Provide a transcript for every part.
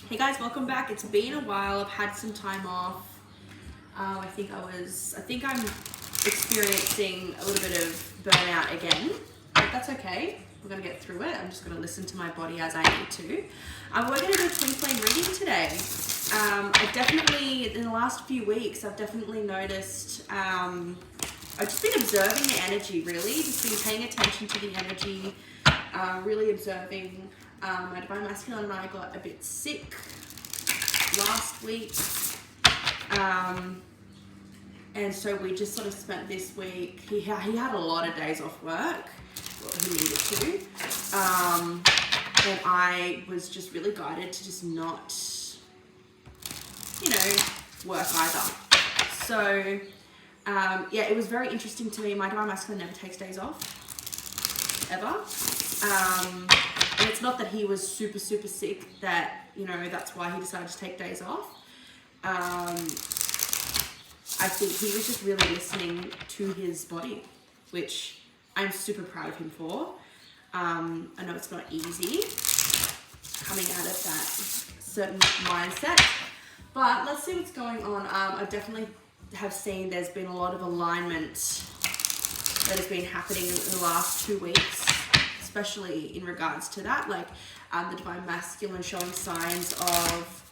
Hey guys, welcome back. It's been a while. I've had some time off. I think I'm experiencing a little bit of burnout again, but that's okay. We're gonna get through it. I'm just gonna listen to my body as I need to. We're gonna do a twin flame reading today. I definitely, in the last few weeks, I've definitely noticed, I've just been observing the energy, really. Just been paying attention to the energy, really observing. My Divine Masculine and I got a bit sick last week. And so we just sort of spent this week, he had a lot of days off work, well, he needed to. And I was just really guided to just not, work either. So, yeah, it was very interesting to me. My Divine Masculine never takes days off, ever. And it's not that he was super, super sick that, that's why he decided to take days off. I think he was just really listening to his body, which I'm super proud of him for. I know it's not easy coming out of that certain mindset, but let's see what's going on. I definitely have seen there's been a lot of alignment that has been happening in the last 2 weeks, especially in regards to that, like the Divine Masculine showing signs of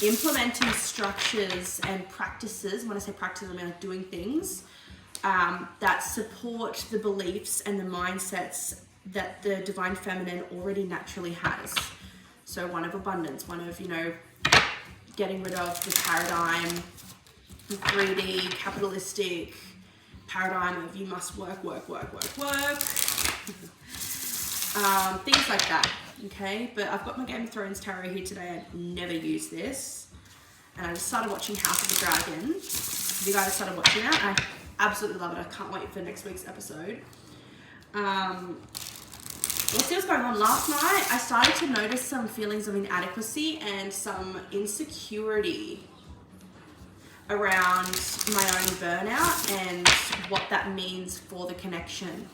implementing structures and practices. When I say practices, I mean like doing things that support the beliefs and the mindsets that the Divine Feminine already naturally has. So one of abundance, one of, getting rid of the paradigm, the 3D capitalistic paradigm of you must work. Things like that, okay? But I've got my Game of Thrones tarot here today. I never use this. And I just started watching House of the Dragon. Have you guys started watching that? I absolutely love it. I can't wait for next week's episode. Let's see what's going on. Last night, I started to notice some feelings of inadequacy and some insecurity around my own burnout and what that means for the connection.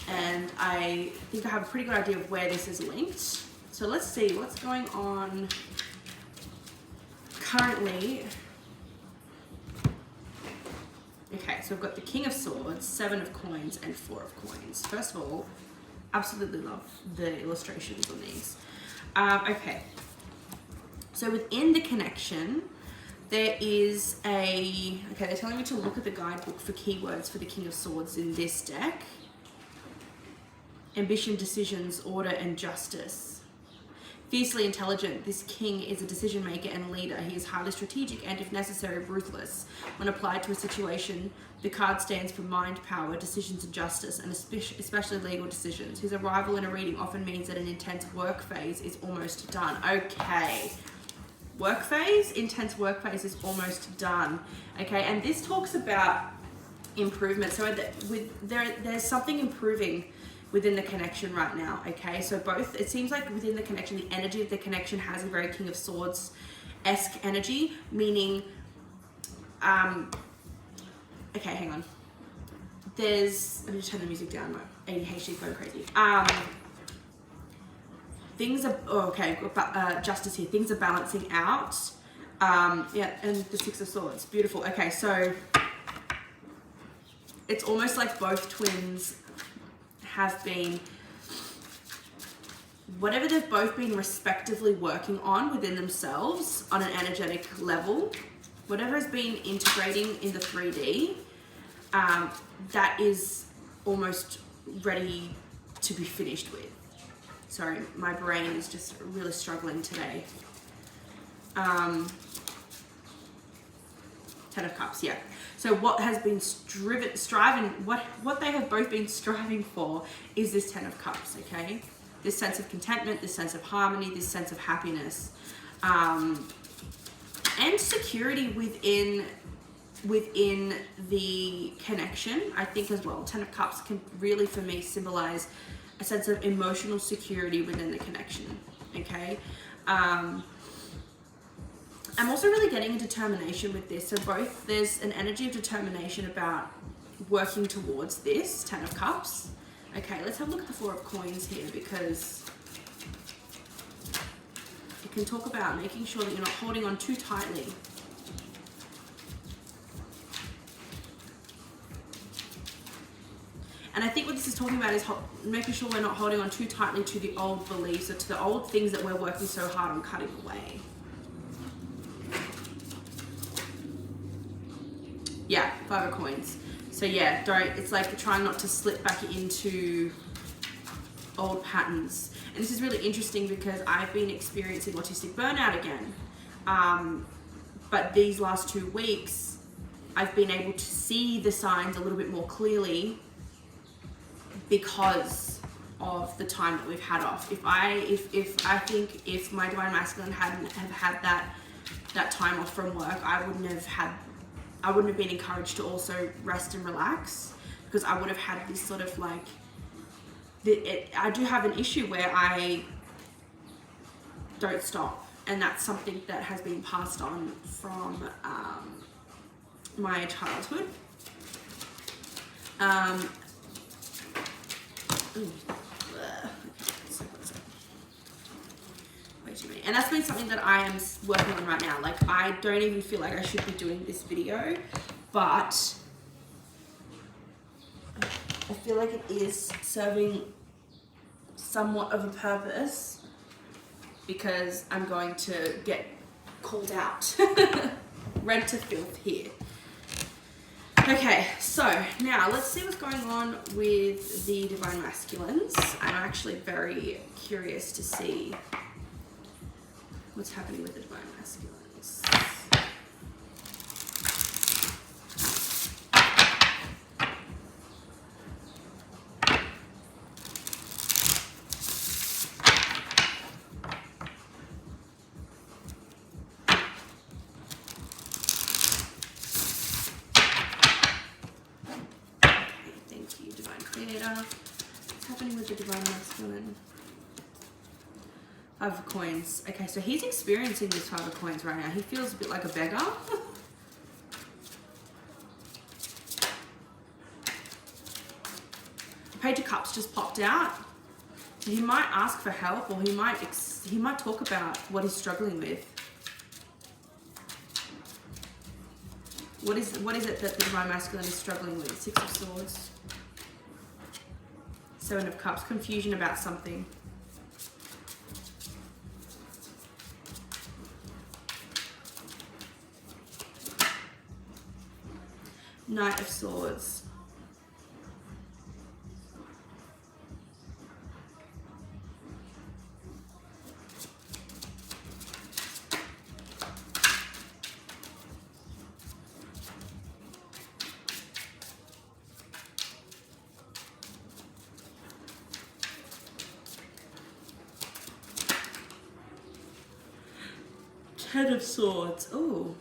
And I think I have a pretty good idea of where this is linked. So let's see what's going on currently. Okay, so I've got the King of Swords, 7 of Coins, and 4 of Coins. First of all, absolutely love the illustrations on these. Okay, so within the connection, there is they're telling me to look at the guidebook for keywords for the King of Swords in this deck. Ambition, decisions, order, and justice. Fiercely intelligent, this king is a decision maker and leader. He is highly strategic and, if necessary, ruthless. When applied to a situation, the card stands for mind, power, decisions, and justice, and especially legal decisions. His arrival in a reading often means that an intense work phase is almost done. Okay. Work phase, intense work phase is almost done. Okay, and this talks about improvement. So there's something improving within the connection right now, okay? So both, it seems like within the connection, the energy of the connection has a very King of Swords-esque energy, meaning, okay, hang on. Let me just turn the music down, my ADHD going crazy. Things are, justice here, things are balancing out. Yeah, and the 6 of Swords, beautiful. Okay, so it's almost like both twins have been, whatever they've both been respectively working on within themselves on an energetic level, whatever has been integrating in the 3D, that is almost ready to be finished with. Sorry, my brain is just really struggling today. 10 of Cups, yeah. So what has been what they have both been striving for is this 10 of Cups, okay? This sense of contentment, this sense of harmony, this sense of happiness, and security within the connection, I think as well. 10 of Cups can really, for me, symbolize a sense of emotional security within the connection, okay? I'm also really getting a determination with this. So both, there's an energy of determination about working towards this 10 of Cups. Okay, let's have a look at the 4 of Coins here, because can talk about making sure that you're not holding on too tightly. And I think what this is talking about is making sure we're not holding on too tightly to the old beliefs or to the old things that we're working so hard on cutting away. Yeah, 5 of coins. So yeah, it's like trying not to slip back into old patterns. And this is really interesting because I've been experiencing autistic burnout again. But these last 2 weeks, I've been able to see the signs a little bit more clearly because of the time that we've had off. If I think if my Divine Masculine hadn't have had that time off from work, I wouldn't have been encouraged to also rest and relax, because I would have had this sort of like, I do have an issue where I don't stop, and that's something that has been passed on from my childhood. Way too many. And that's been something that I am working on right now. Like, I don't even feel like I should be doing this video, but I feel like it is serving somewhat of a purpose, because I'm going to get called out. Red to filth here. Okay, so now let's see what's going on with the Divine Masculines. I'm actually very curious to see what's happening with the Divine Masculines. What's happening with the Divine Masculine? 5 of coins. Okay, so he's experiencing this 5 of coins right now. He feels a bit like a beggar. Page of Cups just popped out. So he might ask for help, or he might talk about what he's struggling with. What is it that the Divine Masculine is struggling with? 6 of Swords. 7 of Cups, confusion about something. Knight of Swords. Ten of Swords. Oh.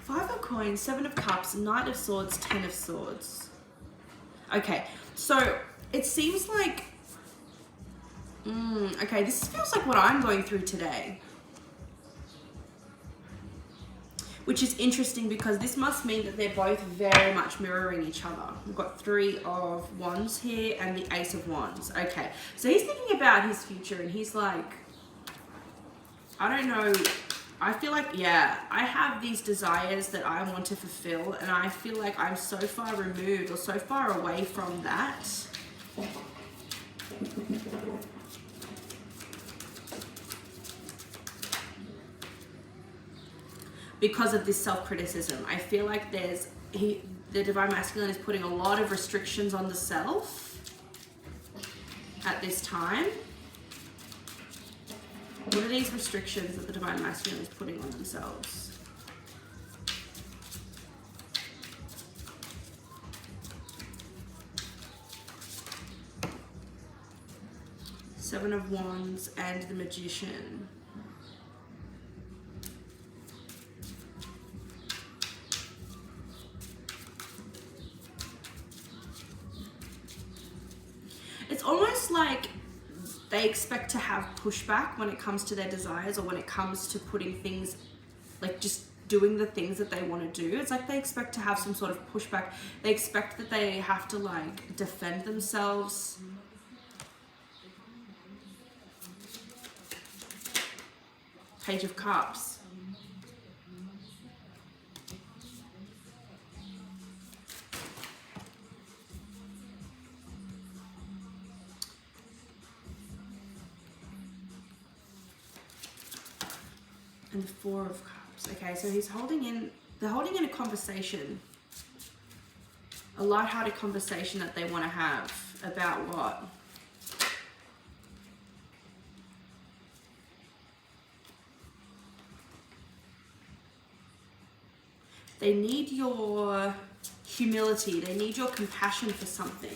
Five of Coins, 7 of Cups, Knight of Swords, 10 of Swords. Okay, so it seems like... okay, this feels like what I'm going through today. Which is interesting, because this must mean that they're both very much mirroring each other. We've got 3 of Wands here and the Ace of Wands. Okay, so he's thinking about his future, and he's like, I don't know, I feel like, yeah, I have these desires that I want to fulfill, and I feel like I'm so far removed or so far away from that. Because of this self-criticism. I feel like the Divine Masculine is putting a lot of restrictions on the self at this time. What are these restrictions that the Divine Masculine is putting on themselves? Seven of Wands and the Magician. It's almost like they expect to have pushback when it comes to their desires, or when it comes to putting things like just doing the things that they want to do. It's like they expect to have some sort of pushback. They expect that they have to like defend themselves. Page of Cups. And the Four of Cups. Okay, so they're holding in a conversation. A lighthearted conversation that they want to have about what? They need your humility. They need your compassion for something.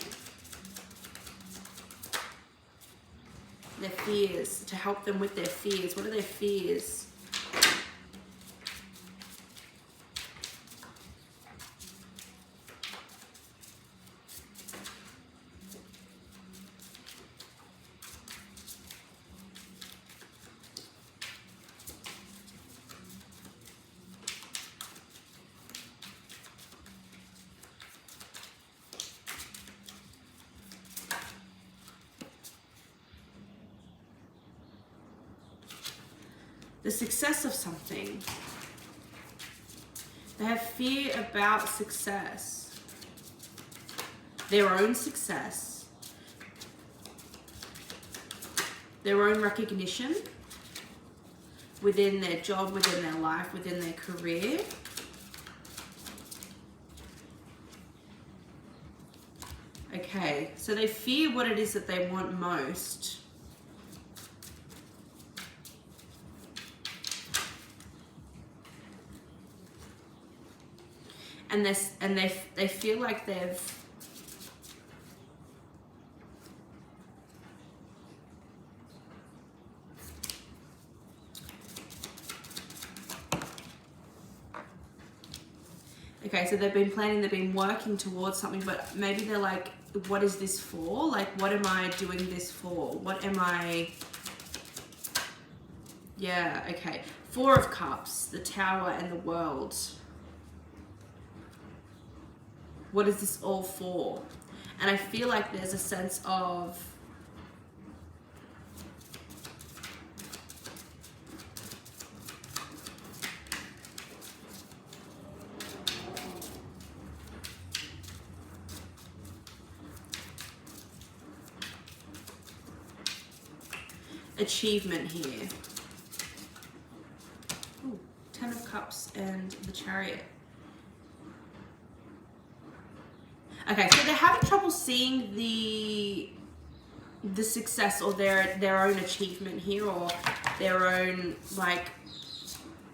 Their fears, to help them with their fears. What are their fears? The success of something. They have fear about success. Their own success. Their own recognition within their job, within their life, within their career. Okay, so they fear what it is that they want most. And they feel like they've okay, so they've been planning, they've been working towards something, but maybe they're like, what is this for? Like, what am I doing this for? What am I... Yeah, okay. Four of Cups, the Tower and the World. What is this all for? And I feel like there's a sense of achievement here. Ooh, 10 of Cups and the Chariot. Okay, so they're having trouble seeing the success or their own achievement here, or their own, like,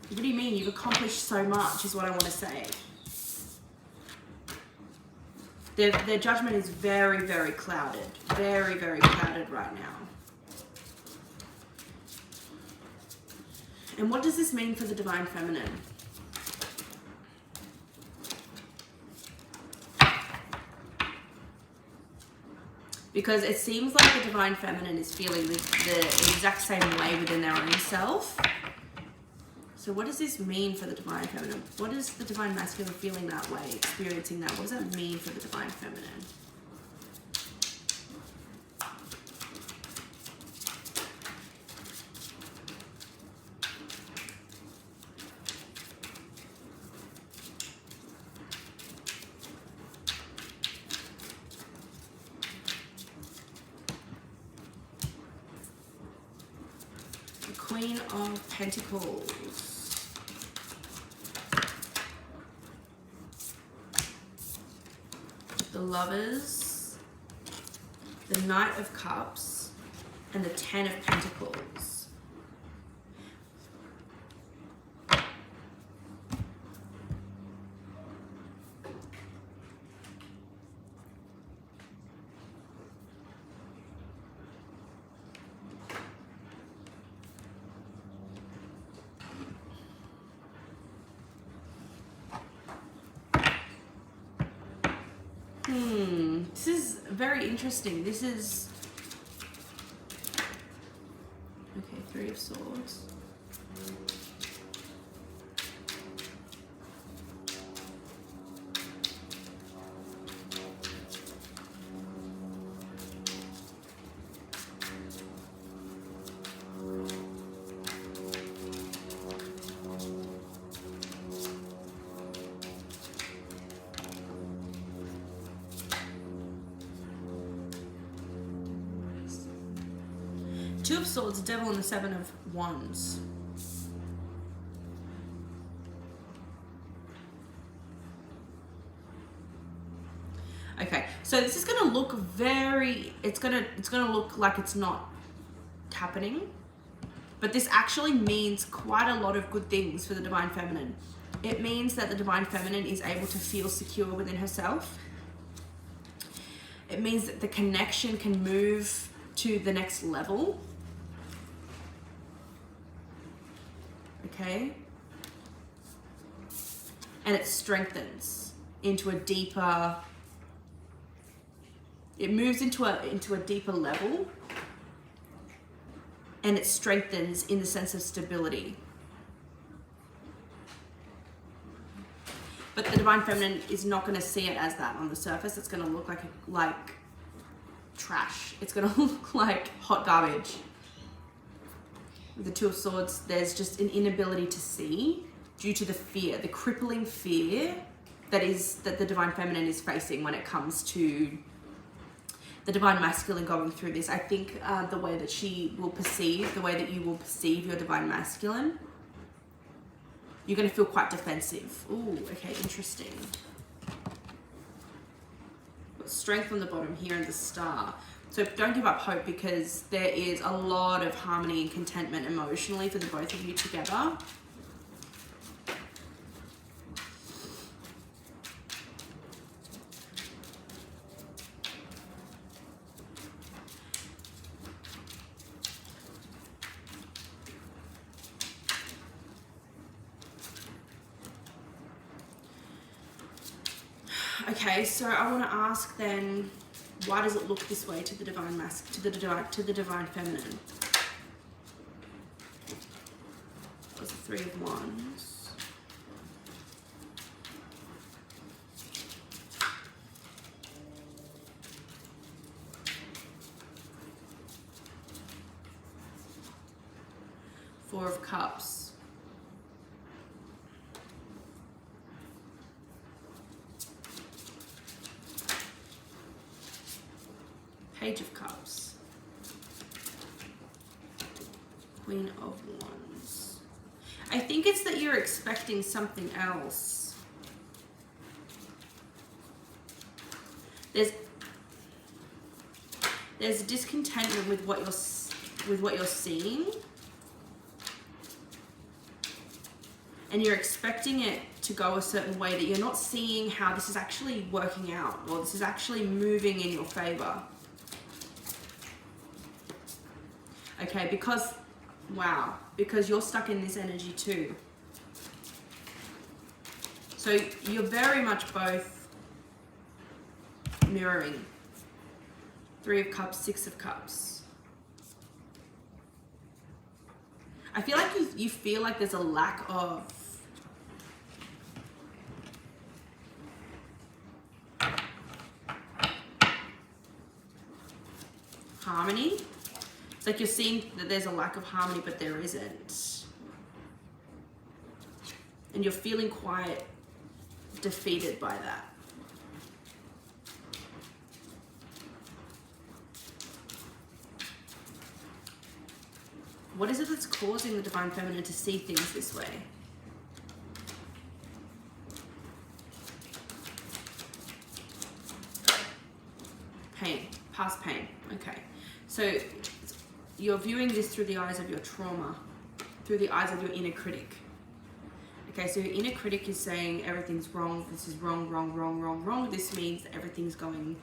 what do you mean? You've accomplished so much is what I want to say. Their judgment is very, very clouded. Very, very clouded right now. And what does this mean for the Divine Feminine? Because it seems like the Divine Feminine is feeling the exact same way within their own self. So what does this mean for the Divine Feminine? What is the Divine Masculine feeling that way, experiencing that? What does that mean for the Divine Feminine? Queen of Pentacles. The Lovers. The Knight of Cups. And the 10 of Pentacles. This is very interesting. This is... Okay, 3 of Swords. of Swords, the Devil, and the Seven of Wands. Okay, so this is gonna look very, it's gonna look like it's not happening, but this actually means quite a lot of good things for the Divine Feminine. It means that the Divine Feminine is able to feel secure within herself. It means that the connection can move to the next level. Okay? And it strengthens into a deeper, it moves into a deeper level, and it strengthens in the sense of stability. But the Divine Feminine is not going to see it as that on the surface. It's going to look like trash. It's going to look like hot garbage. With the Two of Swords, there's just an inability to see due to the fear, the crippling fear that the Divine Feminine is facing when it comes to the Divine Masculine going through this. I think the way that she will perceive, the way that you will perceive your Divine Masculine, you're going to feel quite defensive. Ooh, okay, interesting. Got strength on the bottom here and the Star. So don't give up hope, because there is a lot of harmony and contentment emotionally for the both of you together. Okay, so I want to ask then, why does it look this way to the Divine to the Divine Feminine? That was the Three of Wands. Four of Cups. Page of Cups. Queen of Wands. I think it's that you're expecting something else. There's discontentment with what you're seeing, and you're expecting it to go a certain way that you're not seeing how this is actually working out, or this is actually moving in your favor. Okay, because you're stuck in this energy too. So you're very much both mirroring. Three of Cups, Six of Cups. I feel like you feel like there's a lack of harmony. It's like you're seeing that there's a lack of harmony, but there isn't. And you're feeling quite defeated by that. What is it that's causing the Divine Feminine to see things this way? Pain, past pain. Okay. So you're viewing this through the eyes of your trauma, through the eyes of your inner critic. Okay, so your inner critic is saying everything's wrong, this is wrong, wrong, wrong, wrong, wrong. This means that everything's going...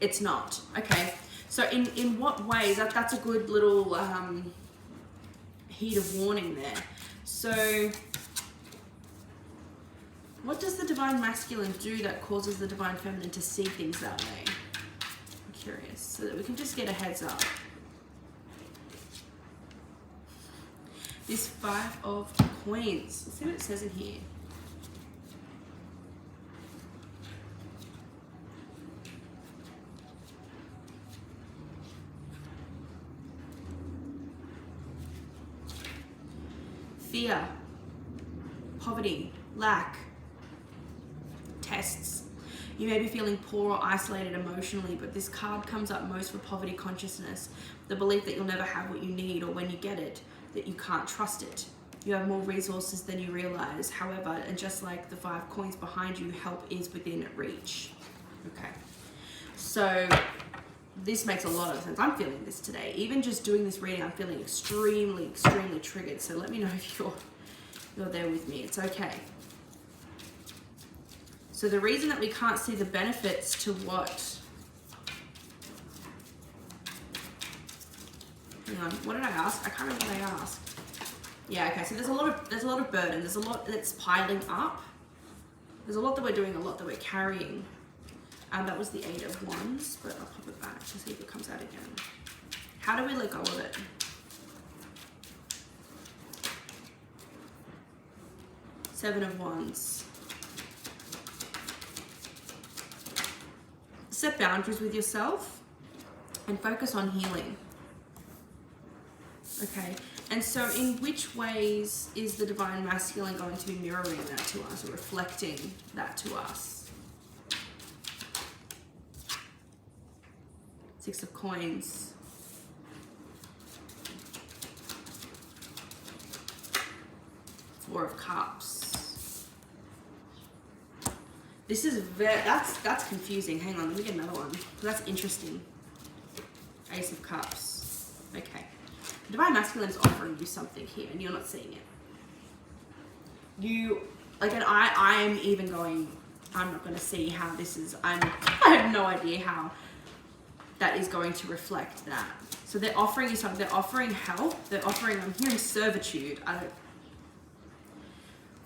It's not. Okay, so in what ways? That's a good little heat of warning there. So what does the Divine Masculine do that causes the Divine Feminine to see things that way? I'm curious, so that we can just get a heads up. This Five of Coins. Let's see what it says in here. Fear, poverty, lack, tests. You may be feeling poor or isolated emotionally, but this card comes up most for poverty consciousness, the belief that you'll never have what you need, or when you get it, that you can't trust it. You have more resources than you realize. However, and just like the 5 coins behind you, help is within reach. Okay. So this makes a lot of sense. I'm feeling this today. Even just doing this reading, I'm feeling extremely, extremely triggered. So let me know if you're there with me. It's okay. So the reason that we can't see the benefits to what... Hang on, what did I ask? I can't remember what I asked. Yeah, okay, so there's a lot of burden. There's a lot that's piling up. There's a lot that we're doing, a lot that we're carrying. That was the 8 of Wands, but I'll pop it back to see if it comes out again. How do we let go of it? Seven of Wands. Set boundaries with yourself and focus on healing. Okay, and so in which ways is the Divine Masculine going to be mirroring that to us, or reflecting that to us? 6 of Coins. Four of Cups. This is that's confusing. Hang on, let me get another one. That's interesting. Ace of Cups. Okay. The Divine Masculine is offering you something here, and you're not seeing it. You, like, and I am even going, I'm not going to see how this is, I have no idea how that is going to reflect that. So they're offering you something, they're offering help, they're offering, I'm hearing servitude.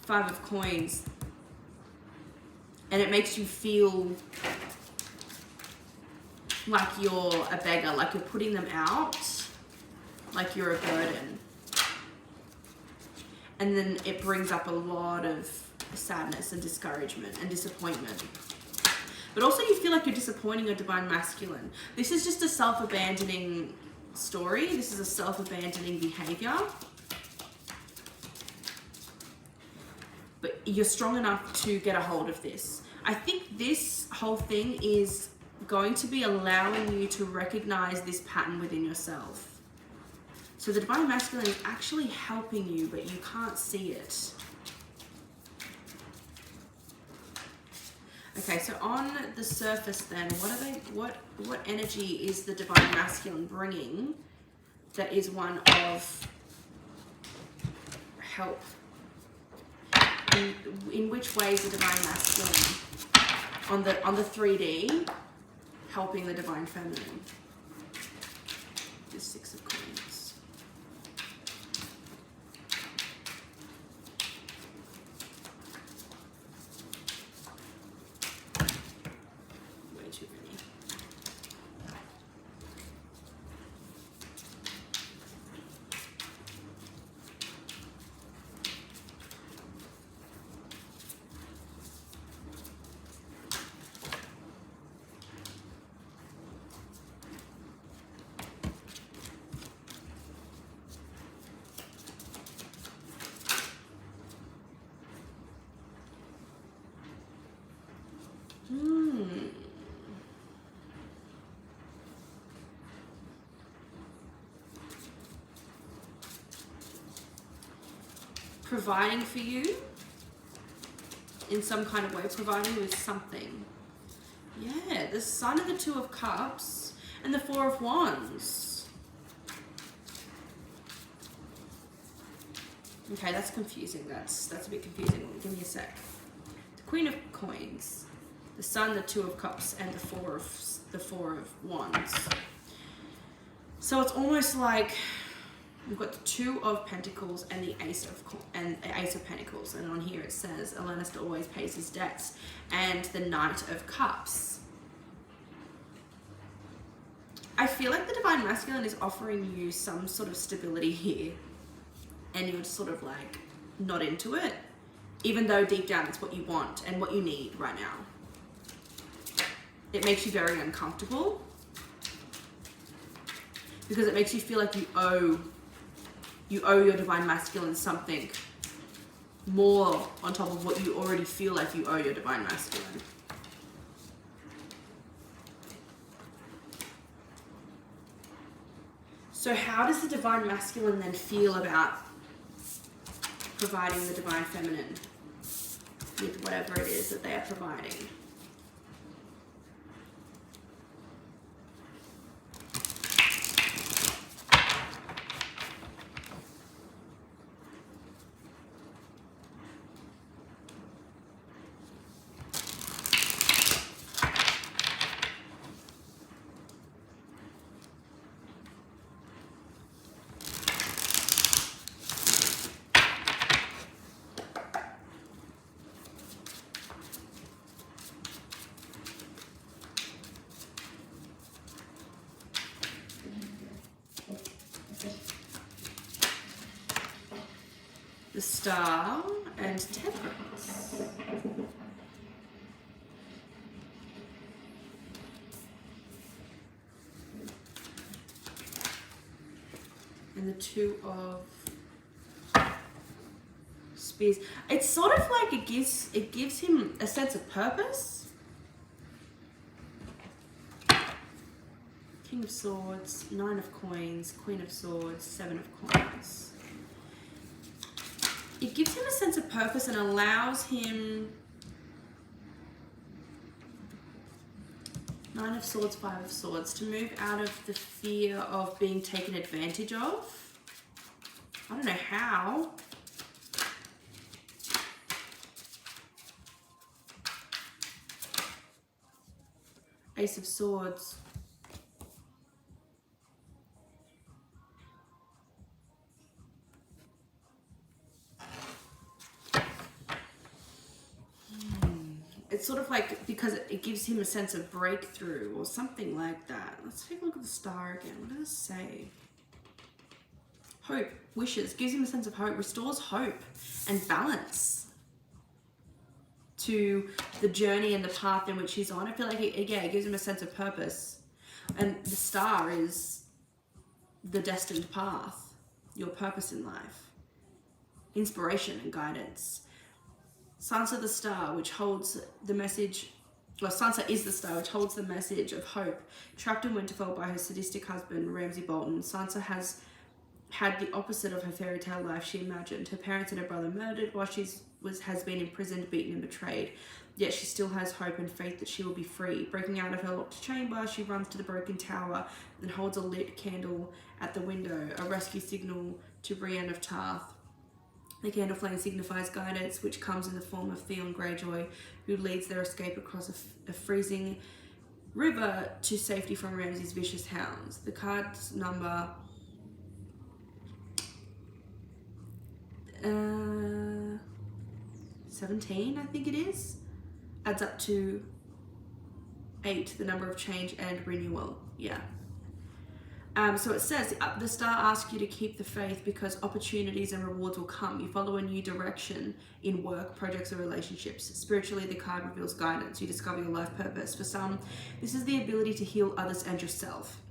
5 of Coins. And it makes you feel like you're a beggar, like you're putting them out, like you're a burden. And then it brings up a lot of sadness and discouragement and disappointment. But also you feel like you're disappointing your Divine Masculine. This is just a self-abandoning story. This is a self-abandoning behavior. But you're strong enough to get a hold of this. I think this whole thing is going to be allowing you to recognize this pattern within yourself. So the Divine Masculine is actually helping you, but you can't see it. Okay, so on the surface then, what energy is the Divine Masculine bringing that is one of help? In which way is the Divine Masculine on the 3D helping the Divine Feminine? The 6 of Coins. Way too many. Providing for you in some kind of way, providing with something. Yeah, the Sun and the 2 of Cups and the 4 of Wands. Okay, that's confusing. That's a bit confusing. Give me a sec. The Queen of Coins, the Sun, the 2 of Cups, and the 4 of Wands. So it's almost like we've got the 2 of Pentacles and the Ace of Pentacles, and on here it says a Lannister always pays his debts, and the Knight of Cups. I feel like the Divine Masculine is offering you some sort of stability here, and you're just sort of like not into it, even though deep down it's what you want and what you need right now. It makes you very uncomfortable because it makes you feel like you owe your Divine Masculine something more on top of what you already feel like you owe your Divine Masculine. So how does the divine masculine then feel about providing the divine feminine with whatever it is that they are providing? The Star and Temperance. And the Two of Spears. It's sort of like it gives him a sense of purpose. King of Swords, Nine of Coins, Queen of Swords, Seven of Coins. It gives him a sense of purpose and allows him Nine of Swords, Five of Swords to move out of the fear of being taken advantage of. I don't know how. Ace of Swords. It's sort of like, because it gives him a sense of breakthrough or something like that. Let's take a look at the Star again. What does it say? Hope, wishes, gives him a sense of hope, restores hope and balance to the journey and the path in which he's on. I feel like, it gives him a sense of purpose. And the Star is the destined path, your purpose in life, inspiration and guidance. Sansa the Star, which holds the message, well, Sansa is the star which holds the message of hope. Trapped in Winterfell by her sadistic husband, Ramsay Bolton, Sansa has had the opposite of her fairy tale life she imagined. Her parents and her brother murdered while she has been imprisoned, beaten and betrayed. Yet she still has hope and faith that she will be free. Breaking out of her locked chamber, she runs to the broken tower and holds a lit candle at the window, a rescue signal to Brienne of Tarth. The candle flame signifies guidance, which comes in the form of Theon Greyjoy, who leads their escape across a freezing river to safety from Ramsay's vicious hounds. The card's number 17, I think it is, adds up to 8, the number of change and renewal. Yeah. So it says, the star asks you to keep the faith because opportunities and rewards will come. You follow a new direction in work, projects, or relationships. Spiritually, the card reveals guidance. You discover your life purpose. For some, this is the ability to heal others and yourself.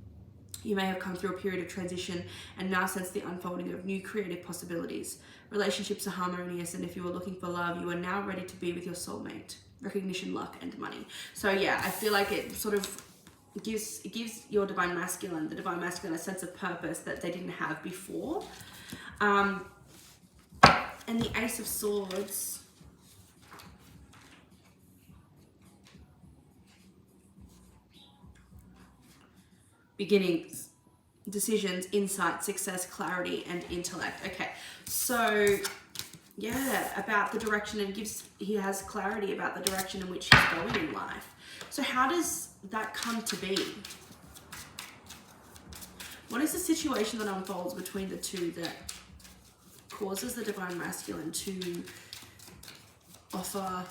You may have come through a period of transition and now sense the unfolding of new creative possibilities. Relationships are harmonious, and if you are looking for love, you are now ready to be with your soulmate. Recognition, luck, and money. So yeah, I feel like it sort of it gives your the divine masculine, a sense of purpose that they didn't have before. And the Ace of Swords, beginnings, decisions, insight, success, clarity, and intellect. Okay, so yeah, about the direction, and he has clarity about the direction in which he's going in life. So how does that come to be? What is the situation that unfolds between the two that causes the divine masculine to offer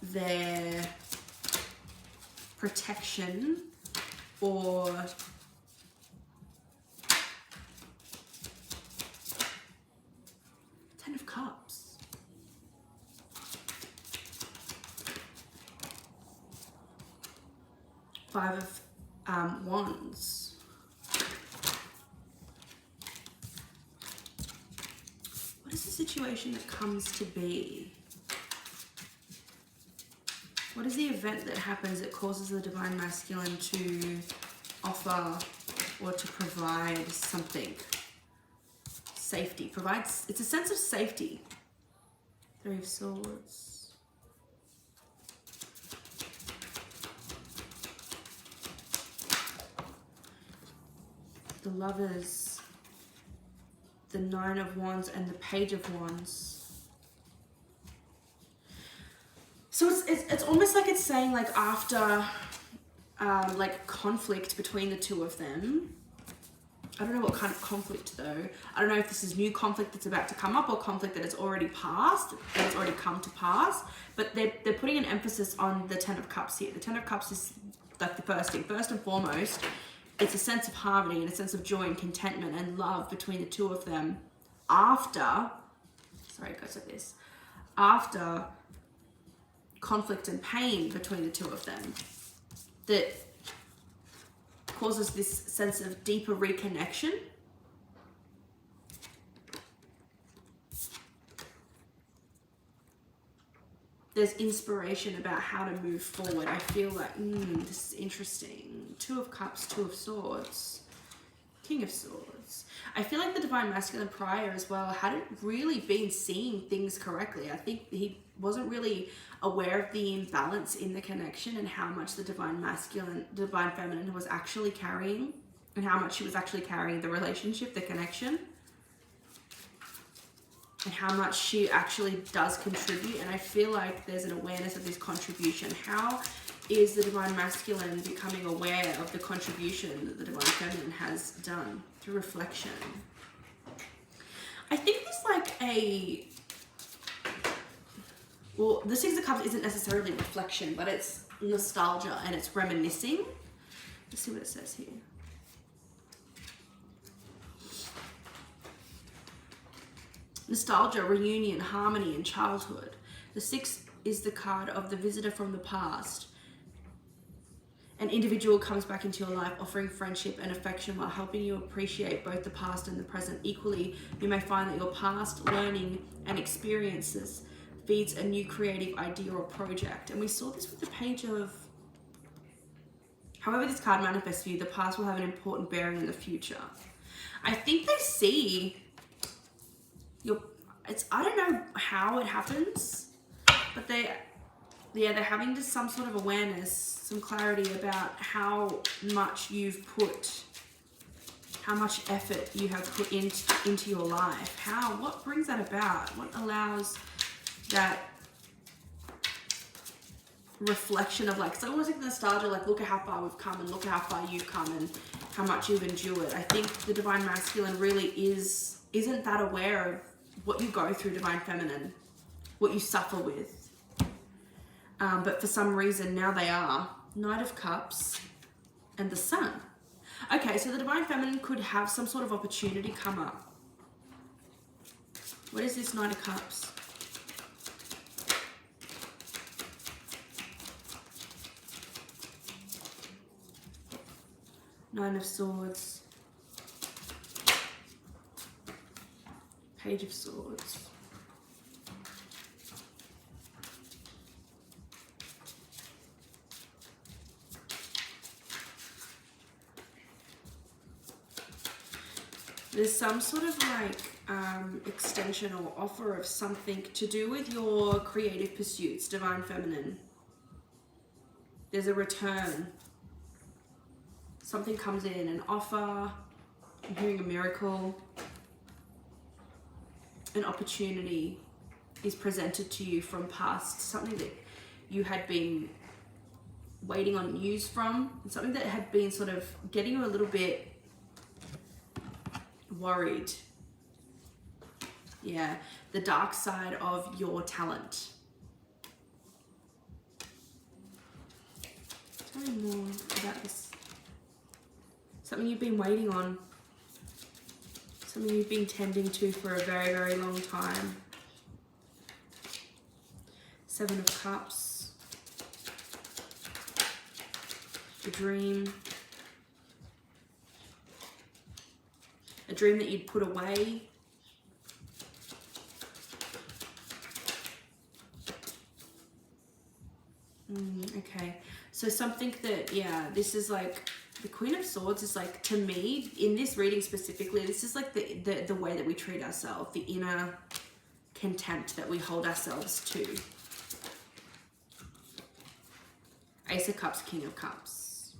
their protection or Ten of Cups? Five of Wands. What is the situation that comes to be? What is the event that happens that causes the divine masculine to offer or to provide something. Safety, provides, it's a sense of safety. Three of Swords. The Lovers, the Nine of Wands, and the Page of Wands. So it's almost like it's saying, like, after like conflict between the two of them. I don't know what kind of conflict though. I don't know if this is new conflict that's about to come up or conflict that has already passed, that has already come to pass. But they're putting an emphasis on the Ten of Cups here. The Ten of Cups is like the first thing. First and foremost, it's a sense of harmony and a sense of joy and contentment and love between the two of them after, sorry, it goes like this, after conflict and pain between the two of them that causes this sense of deeper reconnection. There's inspiration about how to move forward. I feel like, this is interesting. Two of Cups, Two of Swords, King of Swords. I feel like the Divine Masculine prior as well hadn't really been seeing things correctly. I think he wasn't really aware of the imbalance in the connection and how much the Divine Masculine, Divine Feminine was actually carrying, and how much she was actually carrying the relationship, the connection, and how much she actually does contribute. And I feel like there's an awareness of this contribution. How is the Divine Masculine becoming aware of the contribution that the Divine Feminine has done through reflection? I think there's like a, well, the Six of Cups isn't necessarily reflection, but it's nostalgia and it's reminiscing. Let's see what it says here. Nostalgia, reunion, harmony, and childhood. The Six is the card of the visitor from the past. An individual comes back into your life offering friendship and affection while helping you appreciate both the past and the present. Equally, you may find that your past learning and experiences feeds a new creative idea or project. And we saw this with the Page of... However this card manifests for you, the past will have an important bearing in the future. I think they see your... I don't know how it happens, but they're having just some sort of awareness, some clarity about how much you've put, how much effort you have put into your life. What brings that about? What allows that reflection of, like, so almost like nostalgia, like, look at how far we've come and look at how far you've come and how much you've endured. I think the Divine Masculine really isn't that aware of what you go through, Divine Feminine, what you suffer with. But for some reason now they are. Knight of Cups and the Sun. Okay, so the Divine Feminine could have some sort of opportunity come up. What is this Knight of Cups? Nine of Swords. Page of Swords. There's some sort of like extension or offer of something to do with your creative pursuits, Divine Feminine. There's a return. Something comes in, an offer, I'm hearing a miracle. An opportunity is presented to you from past, something that you had been waiting on news from, something that had been sort of getting you a little bit worried. Yeah, the dark side of your talent. Tell me more about this. Something you've been waiting on. Something you've been tending to for a very, very long time. Seven of Cups. A dream. A dream that you'd put away. Okay. So something that, yeah, this is like the Queen of Swords is like, to me, in this reading specifically, this is like the way that we treat ourselves, the inner contempt that we hold ourselves to. Ace of Cups, King of Cups.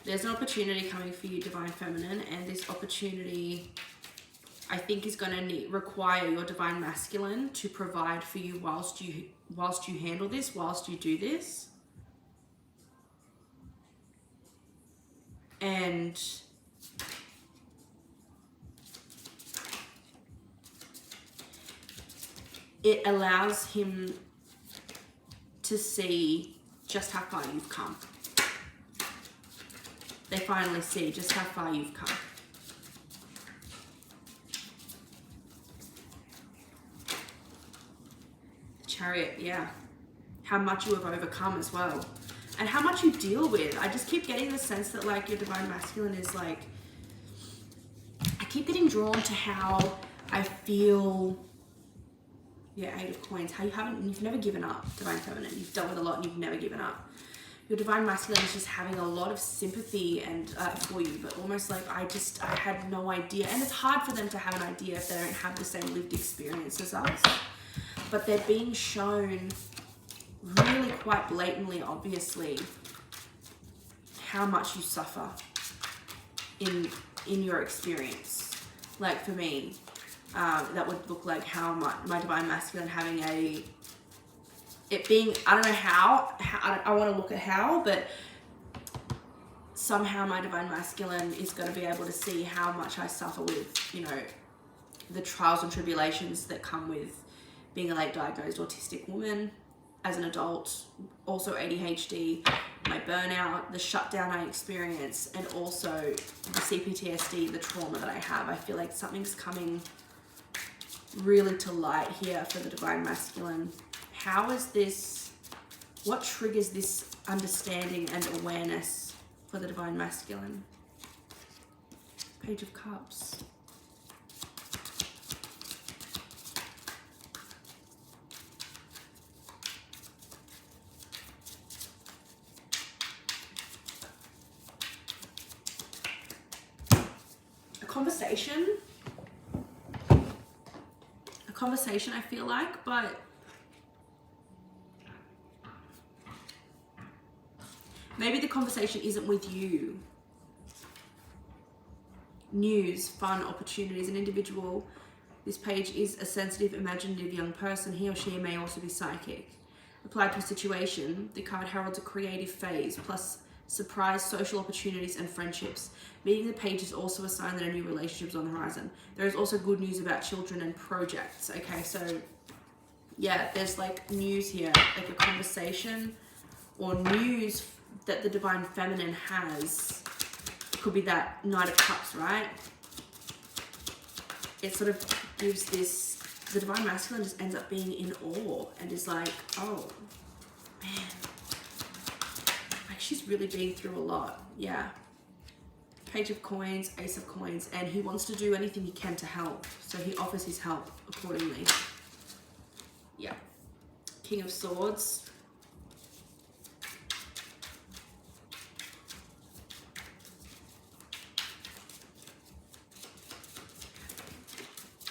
There's an opportunity coming for you, Divine Feminine, and this opportunity, I think, is going to require your Divine Masculine to provide for you whilst you handle this, whilst you do this. And it allows him to see just how far you've come. They finally see just how far you've come. Chariot, yeah. How much you have overcome as well. And how much you deal with. I just keep getting the sense that like your Divine Masculine is like, I keep getting drawn to how I feel. Yeah, 8 of Coins. How you've never given up, Divine Feminine. You've dealt with a lot and you've never given up. Your Divine Masculine is just having a lot of sympathy and for you, but almost like I had no idea. And it's hard for them to have an idea if they don't have the same lived experience as us. But they're being shown really quite blatantly, obviously, how much you suffer in your experience. Like for me, that would look like how my Divine Masculine having it being, I don't know how I want to look at how, but somehow my Divine Masculine is going to be able to see how much I suffer with, you know, the trials and tribulations that come with being a late diagnosed autistic woman as an adult, also ADHD, my burnout, the shutdown I experience, and also the CPTSD, the trauma that I have. I feel like something's coming really to light here for the Divine Masculine. How is this, what triggers this understanding and awareness for the Divine Masculine? Page of Cups. A conversation, I feel like, but maybe the conversation isn't with you. News, fun, opportunities, an individual. This page is a sensitive, imaginative young person. He or she may also be psychic. Applied to a situation, the card heralds a creative phase, plus surprise social opportunities and friendships. Meeting the page is also a sign that a new relationship is on the horizon. There is also good news about children and projects. Okay, so yeah, there's like news here, like a conversation or news that the Divine Feminine has. It could be that Knight of Cups, right? It sort of gives this, the Divine Masculine just ends up being in awe and is like, oh man, like she's really been through a lot. Yeah. Page of Coins, Ace of Coins, and he wants to do anything he can to help, so he offers his help accordingly. Yeah. King of Swords.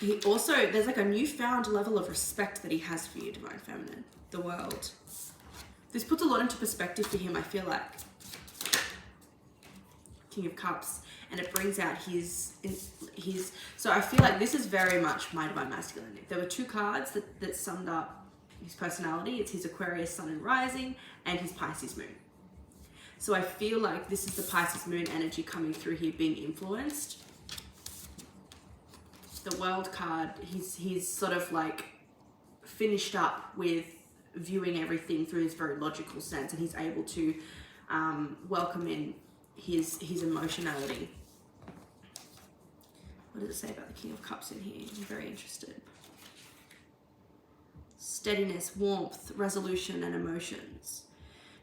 He also, there's like a newfound level of respect that he has for you, Divine Feminine, the world. This puts a lot into perspective for him, I feel like. King of Cups, and it brings out his, so I feel like this is very much my Divine Masculine. If there were two cards that summed up his personality, it's his Aquarius Sun and Rising and his Pisces Moon. So I feel like this is the Pisces Moon energy coming through here, being influenced. The World card, he's sort of like finished up with viewing everything through his very logical sense, and he's able to welcome in his emotionality. What does it say about the King of Cups in here? I'm very interested. Steadiness, warmth, resolution, and emotions.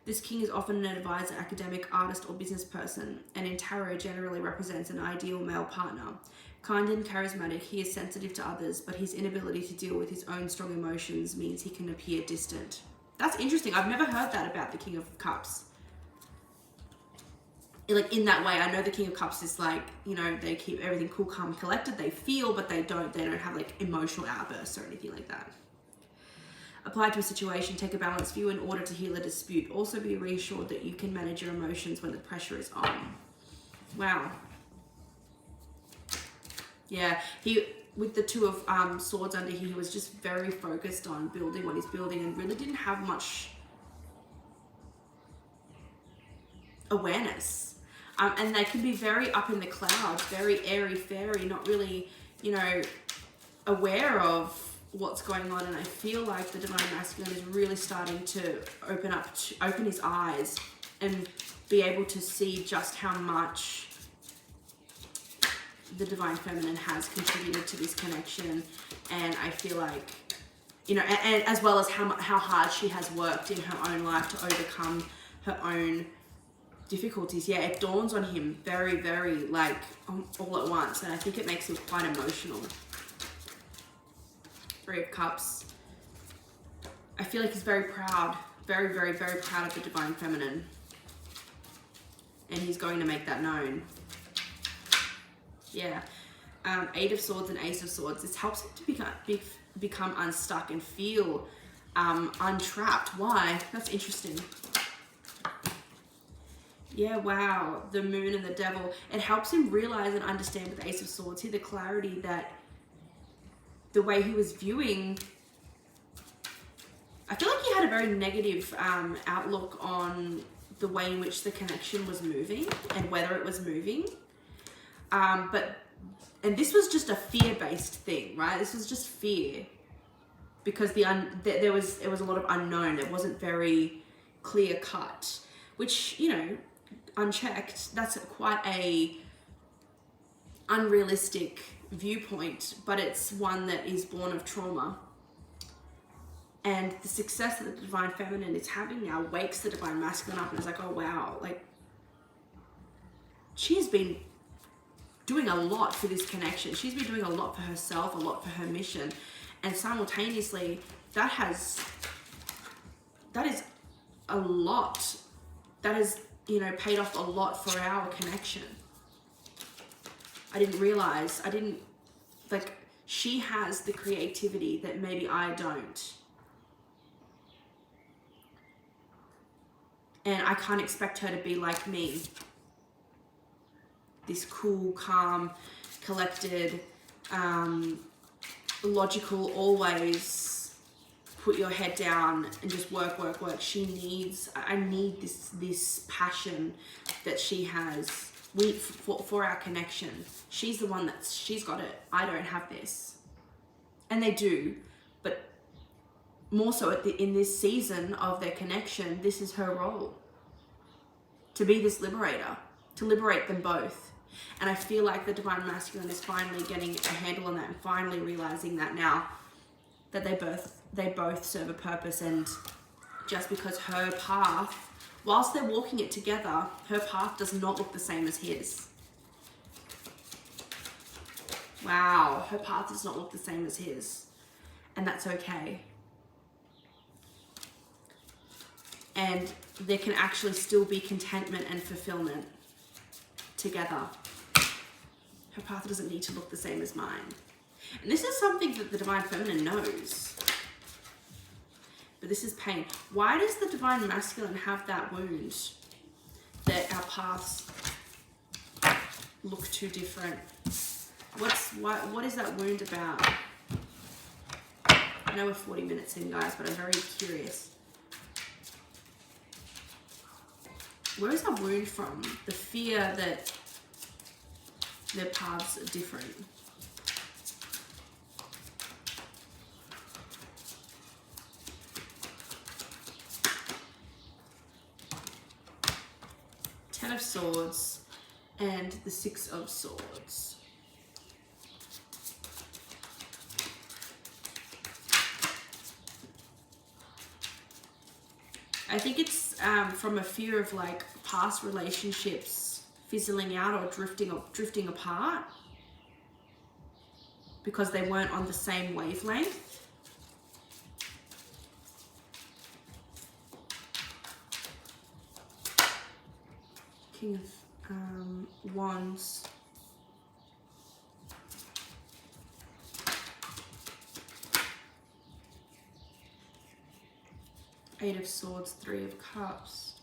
This king is often an advisor, academic, artist, or business person, and in tarot generally represents an ideal male partner. Kind and charismatic, he is sensitive to others, but his inability to deal with his own strong emotions means he can appear distant. That's interesting. I've never heard that about the King of Cups. Like, in that way, I know the King of Cups is like, you know, they keep everything cool, calm, collected. They feel, but they don't have like emotional outbursts or anything like that. Apply to a situation, take a balanced view in order to heal a dispute. Also be reassured that you can manage your emotions when the pressure is on. Wow. Yeah, with the Two of Swords under here, he was just very focused on building what he's building and really didn't have much awareness. And they can be very up in the clouds, very airy-fairy, not really, you know, aware of what's going on. And I feel like the Divine Masculine is really starting to open his eyes and be able to see just how much the Divine Feminine has contributed to this connection. And I feel like, you know, and as well as how hard she has worked in her own life to overcome her own difficulties. Yeah, it dawns on him very, very, like, all at once. And I think it makes him quite emotional. Three of Cups. I feel like he's very proud. Very, very, very proud of the Divine Feminine. And he's going to make that known. Yeah. Eight of Swords and Ace of Swords. This helps him to become unstuck and feel untrapped. Why? That's interesting. Yeah, wow. The Moon and the Devil. It helps him realize and understand with the Ace of Swords here the clarity that the way he was viewing, I feel like he had a very negative outlook on the way in which the connection was moving and whether it was moving. And this was just a fear-based thing, right? This was just fear, because there was a lot of unknown. It wasn't very clear cut, which, you know, unchecked, that's quite a unrealistic viewpoint, but it's one that is born of trauma. And the success that the Divine Feminine is having now wakes the Divine Masculine up and is like, oh wow, like, she has been doing a lot for this connection. She's been doing a lot for herself, a lot for her mission. And simultaneously, that is a lot. That has, you know, paid off a lot for our connection. I didn't realize, like, she has the creativity that maybe I don't. And I can't expect her to be like me. This cool, calm, collected, logical, always put your head down and just work. I need this passion that she has for our connection. She's the one she's got it. I don't have this. And they do, but more so in this season of their connection, this is her role. To be this liberator, to liberate them both. And I feel like the Divine Masculine is finally getting a handle on that and finally realizing that now, that they both serve a purpose. And just because her path, whilst they're walking it together, her path does not look the same as his. Wow, her path does not look the same as his. And that's okay. And there can actually still be contentment and fulfillment together. Her path doesn't need to look the same as mine. And this is something that the Divine Feminine knows. But this is pain. Why does the Divine Masculine have that wound? That our paths look too different. What is that wound about? I know we're 40 minutes in, guys, but I'm very curious. Where is that wound from? The fear that their paths are different. Ten of Swords and the Six of Swords. I think it's from a fear of like past relationships fizzling out or drifting apart because they weren't on the same wavelength. King of Wands. Eight of Swords, Three of Cups.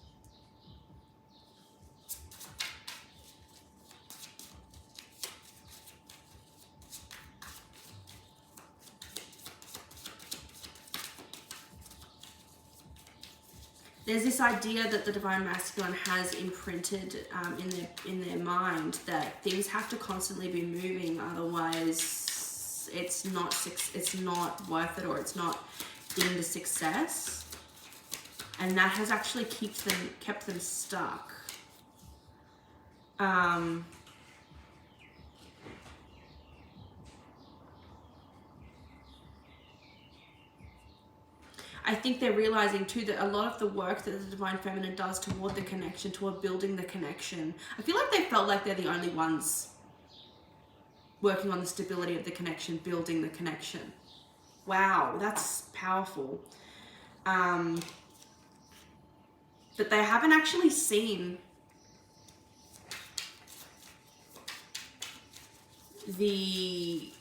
There's this idea that the Divine Masculine has imprinted in their mind that things have to constantly be moving, otherwise it's not worth it, or it's not deemed a success, and that has actually kept them stuck. I think they're realizing too that a lot of the work that the Divine Feminine does toward the connection, toward building the connection, I feel like they felt like they're the only ones working on the stability of the connection, building the connection. Wow, that's powerful. But they haven't actually seen the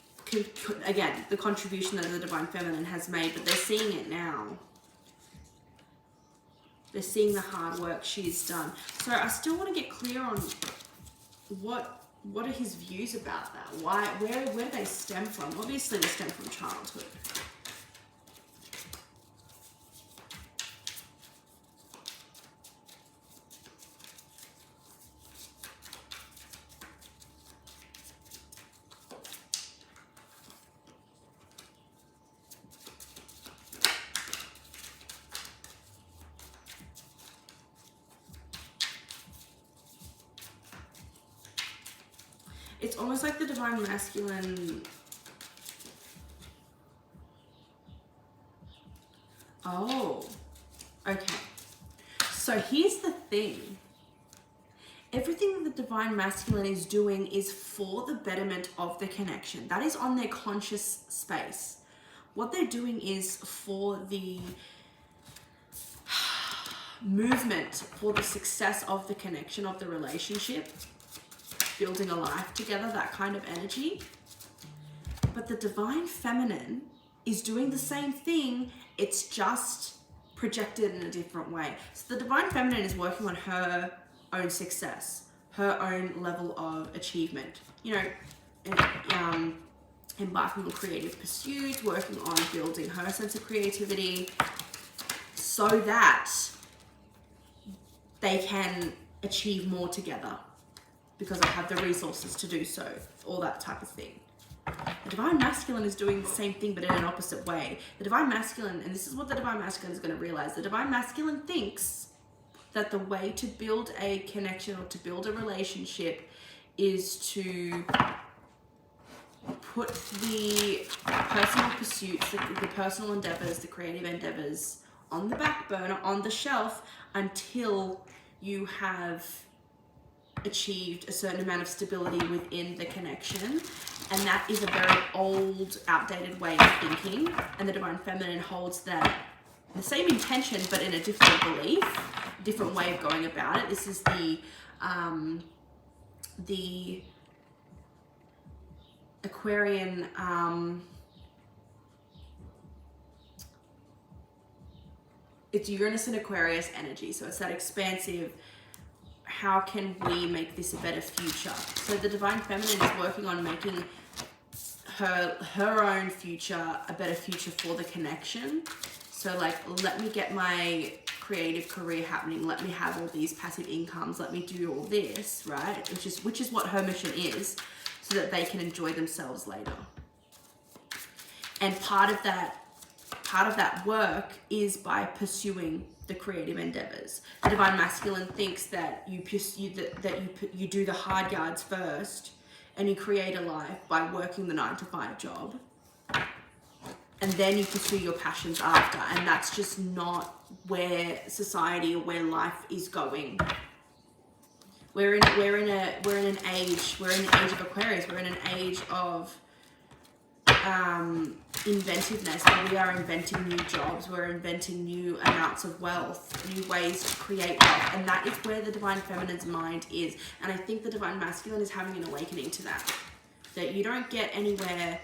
contribution that the Divine Feminine has made, but they're seeing it now. They're seeing the hard work she's done. So I still want to get clear on what are his views about that? Where do they stem from? Obviously they stem from childhood. It's almost like the Divine Masculine. Oh, okay. So here's the thing. Everything that the Divine Masculine is doing is for the betterment of the connection. That is on their conscious space. What they're doing is for the movement, for the success of the connection, of the relationship, building a life together, that kind of energy. But the Divine Feminine is doing the same thing, it's just projected in a different way. So the Divine Feminine is working on her own success, her own level of achievement, you know, embarking on creative pursuits, working on building her sense of creativity so that they can achieve more together, because I have the resources to do so, all that type of thing. The Divine Masculine is doing the same thing, but in an opposite way. The Divine Masculine, and this is what the Divine Masculine is going to realize, the Divine Masculine thinks that the way to build a connection or to build a relationship is to put the personal pursuits, the personal endeavors, the creative endeavors on the back burner, on the shelf, until you have achieved a certain amount of stability within the connection. And that is a very old, outdated way of thinking, and the Divine Feminine holds that the same intention but in a different belief, different way of going about it. This is the Aquarian it's Uranus and Aquarius energy, so it's that expansive, how can we make this a better future? So the Divine Feminine is working on making her own future a better future for the connection. So like, let me get my creative career happening, let me have all these passive incomes, let me do all this, right? Which is what her mission is, so that they can enjoy themselves later. And part of that work is by pursuing the creative endeavors. The Divine Masculine thinks that you do the hard yards first, and you create a life by working the 9-to-5 job. and then you pursue your passions after. And that's just not where society or where life is going. We're in an age of Aquarius. We're in an age of inventiveness, where we are inventing new jobs, we're inventing new amounts of wealth, new ways to create wealth, and that is where the Divine Feminine's mind is. And I think the Divine Masculine is having an awakening to that you don't get anywhere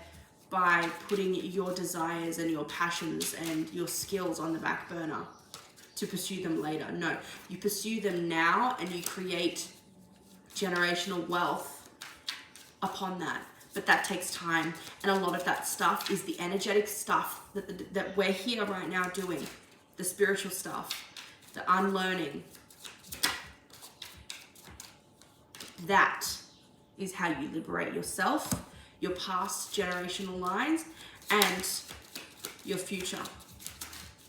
by putting your desires and your passions and your skills on the back burner to pursue them later. No, you pursue them now and you create generational wealth upon that. But that takes time, and a lot of that stuff is the energetic stuff that we're here right now doing, the spiritual stuff, the unlearning. That is how you liberate yourself, your past generational lines, and your future.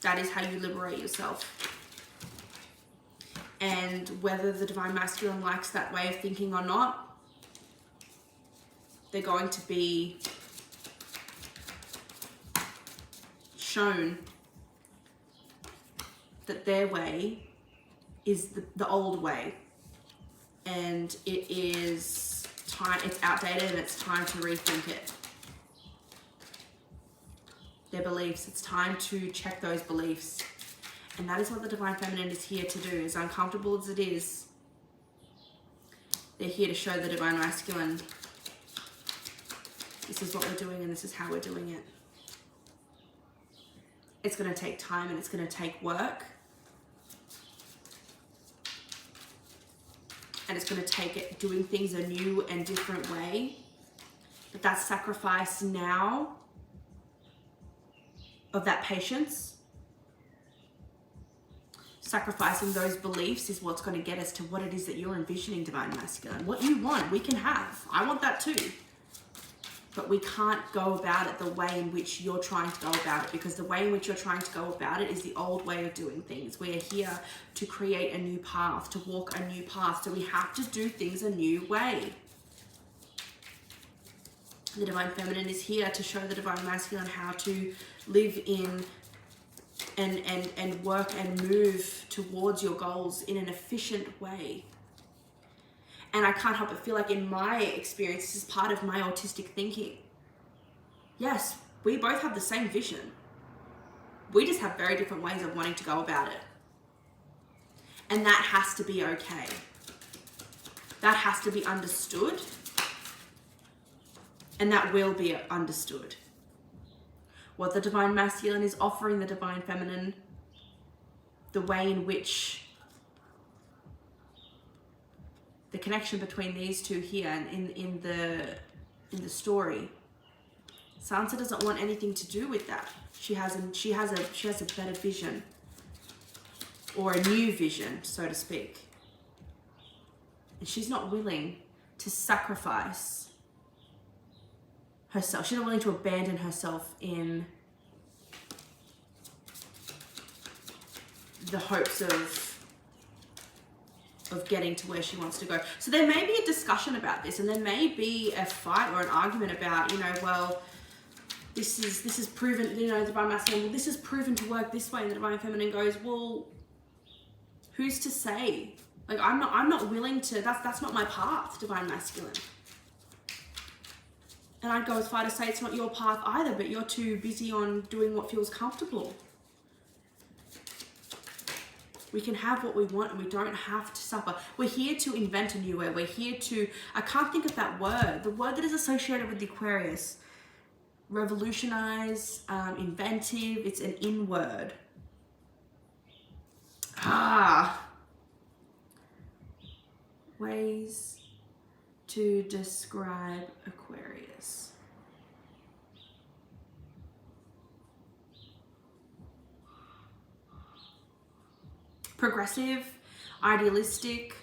That is how you liberate yourself. And whether the Divine Masculine likes that way of thinking or not, they're going to be shown that their way is the old way, and it is time, it's outdated, and it's time to rethink it. Their beliefs, it's time to check those beliefs. And that is what the Divine Feminine is here to do. As uncomfortable as it is, they're here to show the Divine Masculine, this is what we're doing and this is how we're doing it. It's going to take time and it's going to take work. And it's going to take it doing things a new and different way. But that sacrifice now of that patience, sacrificing those beliefs, is what's going to get us to what it is that you're envisioning, Divine Masculine. What you want, we can have. I want that too. But we can't go about it the way in which you're trying to go about it, because the way in which you're trying to go about it is the old way of doing things. We are here to create a new path, to walk a new path. So we have to do things a new way. The Divine Feminine is here to show the Divine Masculine how to live in and work and move towards your goals in an efficient way. And I can't help but feel like in my experience, this is part of my autistic thinking. Yes, we both have the same vision. We just have very different ways of wanting to go about it. And that has to be okay. That has to be understood. And that will be understood. What the Divine Masculine is offering the Divine Feminine, the way in which the connection between these two here and in the story, Sansa doesn't want anything to do with that. She has a better vision, or a new vision, so to speak. And she's not willing to sacrifice herself. She's not willing to abandon herself in the hopes of getting to where she wants to go. So there may be a discussion about this, and there may be a fight or an argument about, well, this is proven, the Divine Masculine, well, this is proven to work this way, and the Divine Feminine goes, well, who's to say? Like, I'm not willing to, that's not my path, Divine Masculine. And I'd go as far to say it's not your path either, but you're too busy on doing what feels comfortable. We can have what we want and we don't have to suffer. We're here to invent a new way. We're here to, I can't think of that word. The word that is associated with the Aquarius. Revolutionize, inventive, it's an in word. Ways to describe Aquarius. Progressive, idealistic,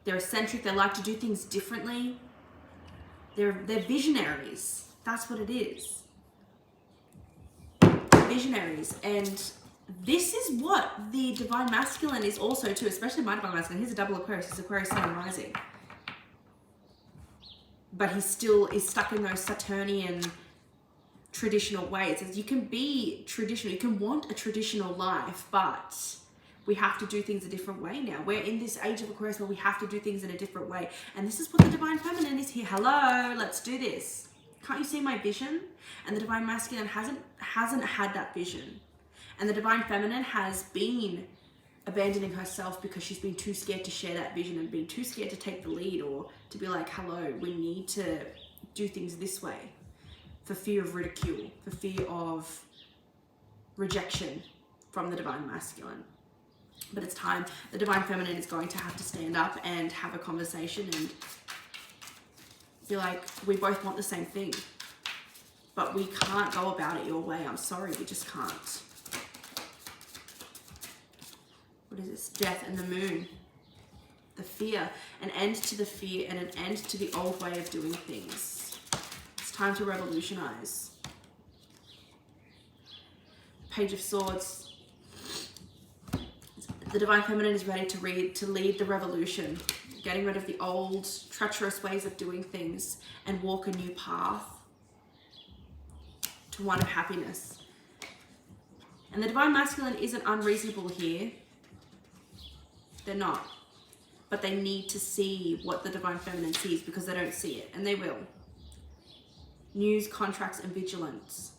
they're eccentric, they like to do things differently. They're visionaries. That's what it is. Visionaries. And this is what the Divine Masculine is also too, especially my Divine Masculine. He's a double Aquarius, he's Aquarius Sun and Rising. but he still is stuck in those Saturnian traditional ways. As you can be traditional, you can want a traditional life, but we have to do things a different way now. We're in this age of Aquarius where we have to do things in a different way. And this is what the Divine Feminine is here. Hello, let's do this. Can't you see my vision? And the Divine Masculine hasn't had that vision. And the Divine Feminine has been abandoning herself because she's been too scared to share that vision and been too scared to take the lead, or to be like, hello, we need to do things this way, for fear of ridicule, for fear of rejection from the Divine Masculine. But it's time. The Divine Feminine is going to have to stand up and have a conversation and be like, we both want the same thing, but we can't go about it your way. I'm sorry, we just can't. What is this? Death and the Moon. The fear. An end to the fear and an end to the old way of doing things. It's time to revolutionize. Page of Swords. The Divine Feminine is ready to lead the revolution, getting rid of the old treacherous ways of doing things and walk a new path to one of happiness. And the Divine Masculine isn't unreasonable here. They're not. But they need to see what the Divine Feminine sees, because they don't see it, and they will. News, contracts, and vigilance.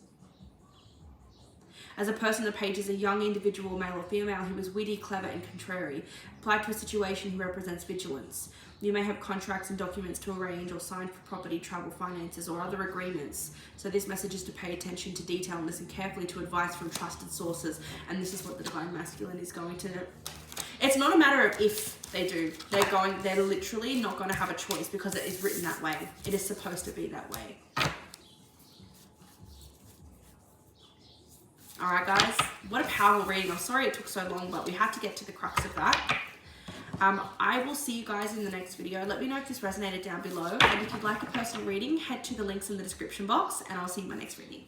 As a person, the page is a young individual, male or female, who is witty, clever, and contrary. Applied to a situation, who represents vigilance. You may have contracts and documents to arrange or sign for property, travel, finances, or other agreements. So this message is to pay attention to detail and listen carefully to advice from trusted sources. And this is what the Divine Masculine is going to... It's not a matter of if they do. They're literally not going to have a choice, because it is written that way. It is supposed to be that way. All right, guys. What a powerful reading. I'm sorry it took so long, but we had to get to the crux of that. I will see you guys in the next video. Let me know if this resonated down below. And if you'd like a personal reading, head to the links in the description box, and I'll see you in my next reading.